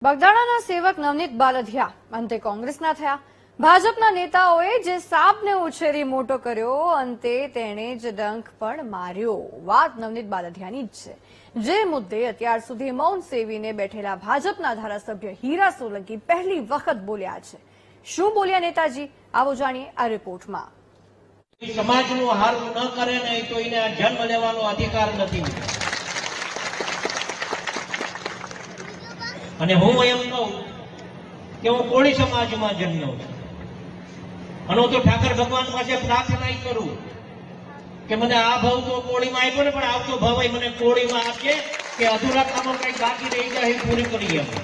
બગદાણાના સેવક નવનીત બાલધિયા અંતે કોંગ્રેસના થયા। ભાજપના નેતાઓએ જે સાપને ઉછેરી મોટો કર્યો, અંતે તેણે જ ડંખ પણ માર્યો। વાત નવનીત બાલધિયાની જ છે, જે મુદ્દે અત્યાર સુધી મૌન સેવીને બેઠેલા ભાજપના ધારાસભ્ય હીરા સોલંકી પહેલી વખત બોલ્યા છે। શું બોલ્યા નેતાજી, આવો જાણીએ આ રિપોર્ટમાં। સમાજનું હારું ન કરે ને તો એને જન્મ લેવાનો અધિકાર નથી। અને હું એમ કહું કે હું કોળી સમાજમાં જન્મ્યો છું અને હું તો ઠાકર ભગવાન પાસે પ્રાર્થના કરું કે મને આ ભાવ તો કોળીમાં આપ્યો ને, પણ આવતો ભાવ મને કોળીમાં આપજે કે અધૂરા કામો કઈ બાકી રહી જાય પૂરી કરી આપે।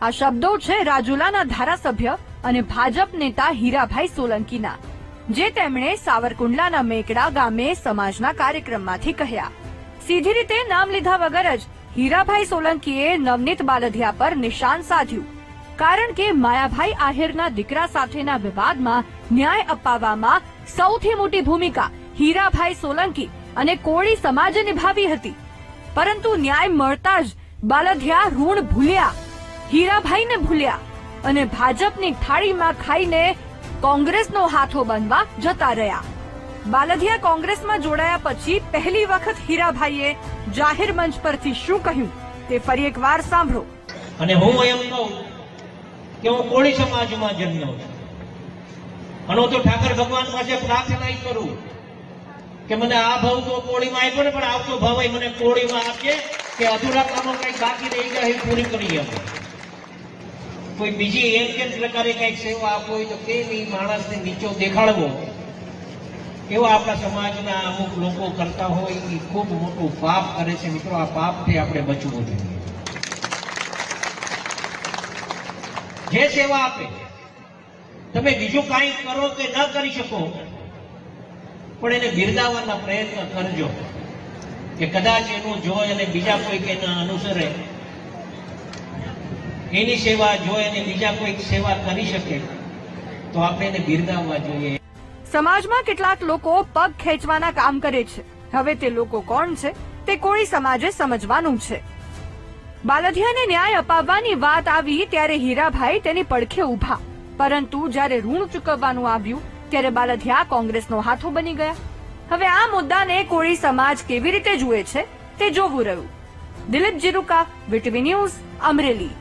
આ શબ્દો છે રાજુલાના ધારાસભ્ય અને ભાજપ નેતા હીરાભાઈ સોલંકીના, જે તેમણે સાવરકુંડલાના મેકડા ગામે સમાજના કાર્યક્રમમાંથી કહ્યા। સીધી રીતે નામ લીધા વગર જ હીરાભાઈ સોલંકીએ નવનીત બાલધિયા પર નિશાન સાધ્યું, કારણ કે માયાભાઈ આહિરના દીકરા સાથેના વિવાદમાં ન્યાય અપાવવામાં સૌથી મોટી ભૂમિકા હીરાભાઈ સોલંકી અને કોળી સમાજે નિભાવી હતી। પરંતુ ન્યાય મળતા જ બાલધિયા ઋણ ભૂલ્યા, હીરાભાઈને ભૂલ્યા અને ભાજપની થાળીમાં ખાઈને કોંગ્રેસનો હાથો બનવા જતા રહ્યા। બાલધિયા કોંગ્રેસમાં જોડાયા પછી પહેલી વખત હીરાભાઈએ જાહેર મંચ પરથી શું કહ્યું તે ફરી એકવાર સાંભળો। અને હું એમ કહું કે હું કોળી સમાજમાં જન્મ્યો છું અને હું તો ઠાકર ભગવાન પાસે પ્રાર્થના કરું કે મને આ ભાવ તો કોળીમાં આપ્યો ને, પણ આવતો ભાવ મને કોળીમાં આપજે કે અધૂરા કામો કઈ બાકી રહી જાય પૂરી કરી આપે। કોઈ બીજી એમ પ્રકારે કઈક સેવા આપો હોય તો કેવી માણસને નીચો દેખાડવો, એવા આપણા સમાજના અમુક લોકો કરતા હોય એ ખૂબ મોટું પાપ કરે છે। મિત્રો, આ પાપથી આપણે બચવું જોઈએ। જે સેવા આપે તમે બીજું કાંઈ કરો કે ન કરી શકો, પણ એને બિરદાવવાના પ્રયત્ન કરજો કે કદાચ એનું જોઈ અને બીજા કોઈક એના અનુસરે, એની સેવા જોઈ અને બીજા કોઈક સેવા કરી શકે તો આપણે એને બિરદાવવા જોઈએ। સમાજમાં કેટલાક લોકો પગ ખેંચવાના કામ કરે છે। હવે તે લોકો કોણ છે તે કોળી સમાજે સમજવાનું છે। બાલધિયાને ન્યાય અપાવવાની વાત આવી ત્યારે હીરાભાઈ તેની પડખે ઉભા, પરંતુ જ્યારે ઋણ ચૂકવવાનું આવ્યું ત્યારે બાલધિયા કોંગ્રેસનો હાથો બની ગયા। હવે આ મુદ્દાને કોળી સમાજ કેવી રીતે જુએ છે તે જોવું રહ્યું। Dilip Jiruka, VTV news, Amreli.